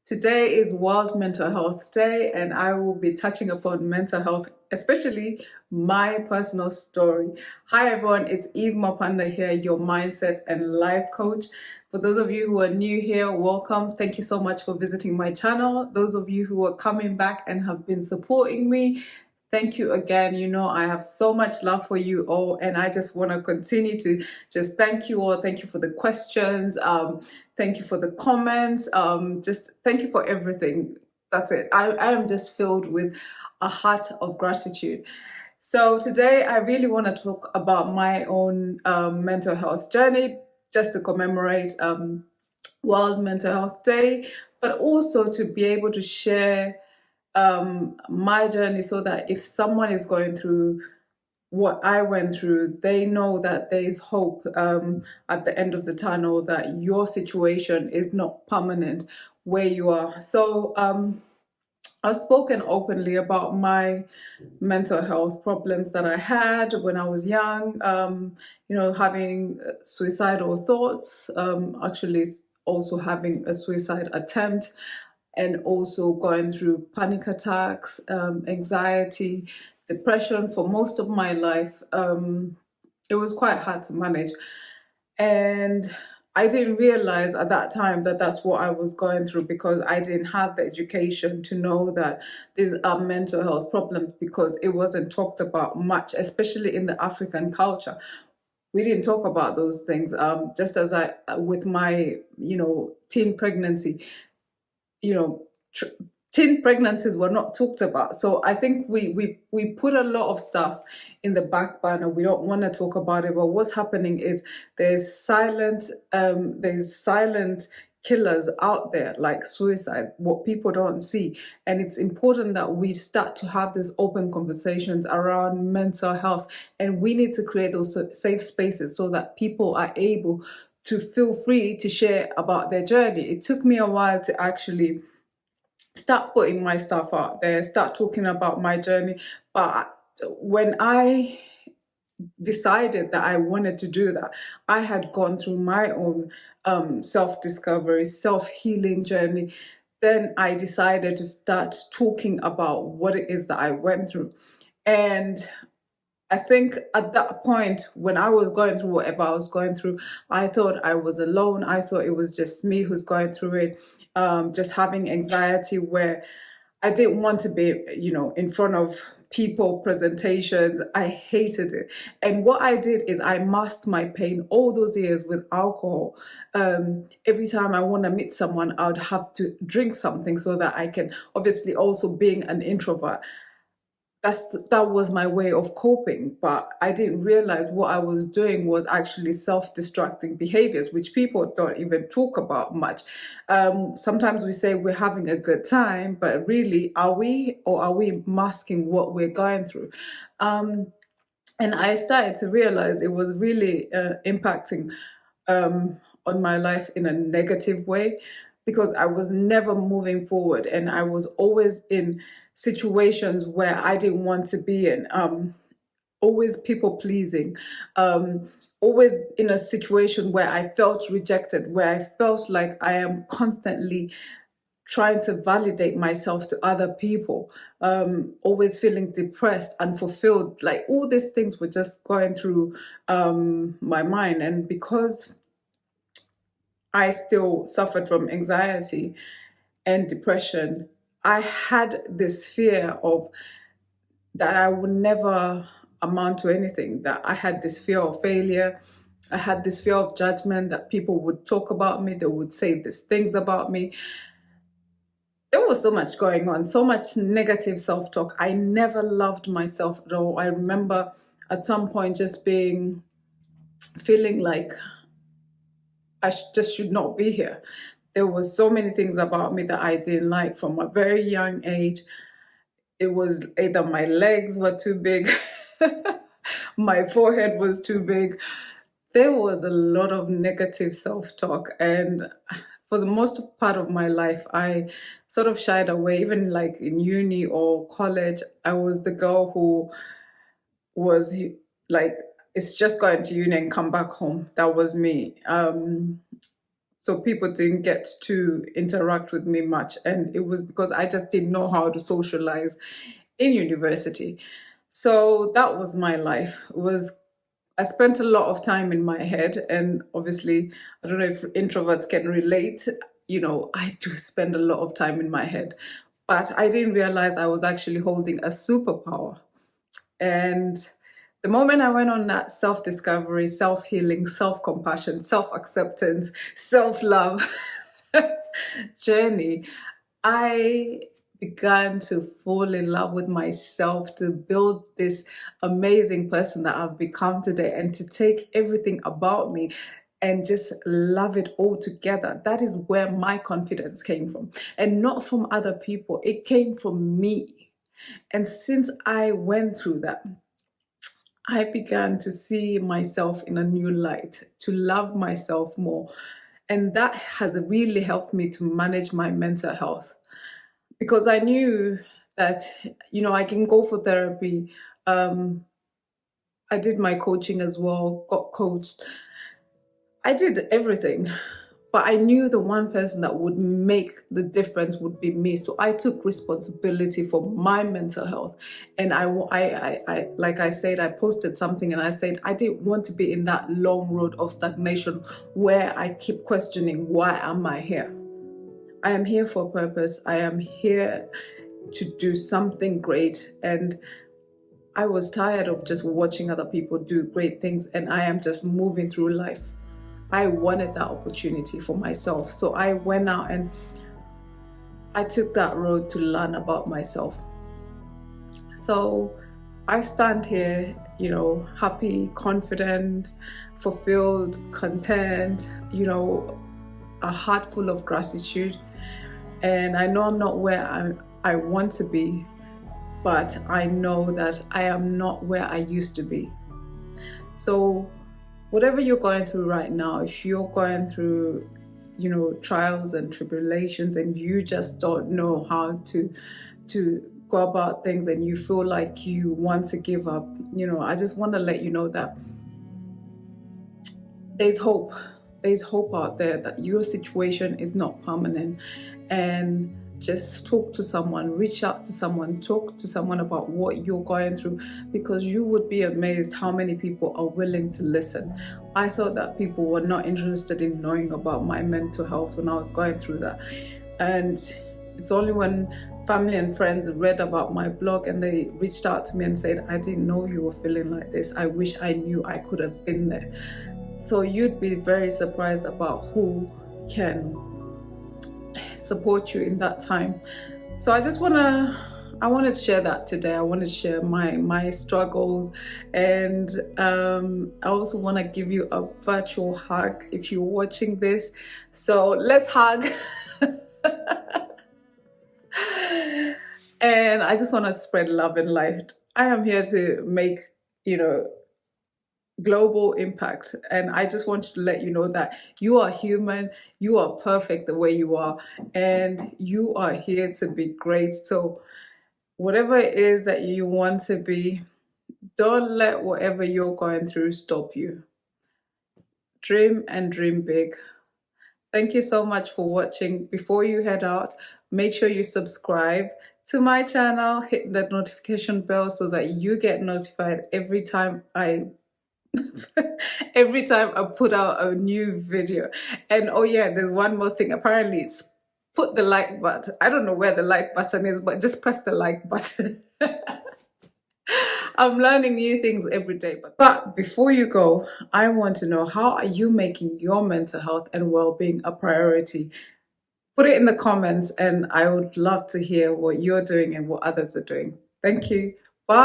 Today is World Mental Health Day, and I will be touching upon mental health, especially my personal story. Hi, everyone, it's Eve Mapanda here, your mindset and life coach. For those of you who are new here, welcome. Thank you so much for visiting my channel. Those of you who are coming back and have been supporting me, thank you again. You know, I have so much love for you all, and I just want to continue to just thank you all. Thank you for the questions. Thank you for the comments. Just thank you for everything. That's it. I am just filled with a heart of gratitude. So today I really want to talk about my own mental health journey, just to commemorate World Mental Health Day, but also to be able to share my journey so that if someone is going through what I went through, they know that there is hope at the end of the tunnel, that your situation is not permanent where you are. So I've spoken openly about my mental health problems that I had when I was young, having suicidal thoughts, actually also having a suicide attempt, and also going through panic attacks, anxiety, depression for most of my life. It was quite hard to manage. And I didn't realize at that time that that's what I was going through, because I didn't have the education to know that these are mental health problems, because it wasn't talked about much, especially in the African culture. We didn't talk about those things. Just as with my, teen pregnancy, you know, teen pregnancies were not talked about. So I think we put a lot of stuff in the back burner. We don't want to talk about it. But what's happening is there's silent killers out there, like suicide, what people don't see. And it's important that we start to have these open conversations around mental health. And we need to create those safe spaces so that people are able to feel free to share about their journey. It took me a while to actually start putting my stuff out there, start talking about my journey. But when I decided that I wanted to do that, I had gone through my own self-discovery, self-healing journey. Then I decided to start talking about what it is that I went through. And I think at that point, when I was going through whatever I was going through, I thought I was alone. I thought it was just me who's going through it, just having anxiety, where I didn't want to be, in front of people, presentations. I hated it. And what I did is I masked my pain all those years with alcohol. Every time I want to meet someone, I would have to drink something so that I can, obviously also being an introvert, that was my way of coping. But I didn't realize what I was doing was actually self-destructing behaviors, which people don't even talk about much. Sometimes we say we're having a good time, but really, are we, or are we masking what we're going through? And I started to realize it was really impacting on my life in a negative way, because I was never moving forward, and I was always in situations where I didn't want to be in. Always people pleasing, always in a situation where I felt rejected, where I felt like I am constantly trying to validate myself to other people, always feeling depressed, unfulfilled. Like all these things were just going through my mind. And because I still suffered from anxiety and depression, I had this fear of that I would never amount to anything, that I had this fear of failure. I had this fear of judgment, that people would talk about me, they would say these things about me. There was so much going on, so much negative self-talk. I never loved myself at all. I remember at some point just feeling like I just should not be here. There was so many things about me that I didn't like from a very young age. It was either my legs were too big, my forehead was too big. There was a lot of negative self-talk, and for the most part of my life, I sort of shied away. Even like in uni or college, I was the girl who was like, it's just going to uni and come back home. That was me. so people didn't get to interact with me much. And it was because I just didn't know how to socialize in university. So that was my life. It was I spent a lot of time in my head, and obviously, I don't know if introverts can relate. I do spend a lot of time in my head, but I didn't realize I was actually holding a superpower. And the moment I went on that self discovery, self healing, self compassion, self acceptance, self love journey, I began to fall in love with myself, to build this amazing person that I've become today, and to take everything about me and just love it all together. That is where my confidence came from, and not from other people. It came from me. And since I went through that, I began to see myself in a new light, to love myself more. And that has really helped me to manage my mental health, because I knew that, I can go for therapy. Um, I did my coaching as well, got coached. I did everything, but I knew the one person that would make the difference would be me. So I took responsibility for my mental health, and like I said, I posted something and I said I didn't want to be in that long road of stagnation where I keep questioning, why am I here? I am here for a purpose. I am here to do something great, and I was tired of just watching other people do great things, and I am just moving through life. I wanted that opportunity for myself. So I went out and I took that road to learn about myself. So I stand here, happy, confident, fulfilled, content, a heart full of gratitude. And I know I'm not where I want to be, but I know that I am not where I used to be. So whatever you're going through right now, if you're going through, trials and tribulations, and you just don't know how to go about things, and you feel like you want to give up, I just want to let you know that there's hope. There's hope out there, that your situation is not permanent. And just talk to someone, reach out to someone, talk to someone about what you're going through, because you would be amazed how many people are willing to listen. I thought that people were not interested in knowing about my mental health when I was going through that. And it's only when family and friends read about my blog and they reached out to me and said, I didn't know you were feeling like this. I wish I knew I could have been there. So you'd be very surprised about who can support you in that time. So I wanted to share that today. I wanted to share my struggles, and I also want to give you a virtual hug if you're watching this. So let's hug. And I just want to spread love and light. I am here to make, global impact, and I just want to let you know that you are human, you are perfect the way you are, and you are here to be great. So whatever it is that you want to be, don't let whatever you're going through stop you. Dream and dream big. Thank you so much for watching. Before you head out, make sure you subscribe to my channel, hit the notification bell so that you get notified every time I put out a new video. And oh yeah, there's one more thing. Apparently it's put the like button. I don't know where the like button is, but just press the like button. I'm learning new things every day. But before you go, I want to know, how are you making your mental health and well-being a priority? Put it in the comments, and I would love to hear what you're doing and what others are doing. Thank you. Bye.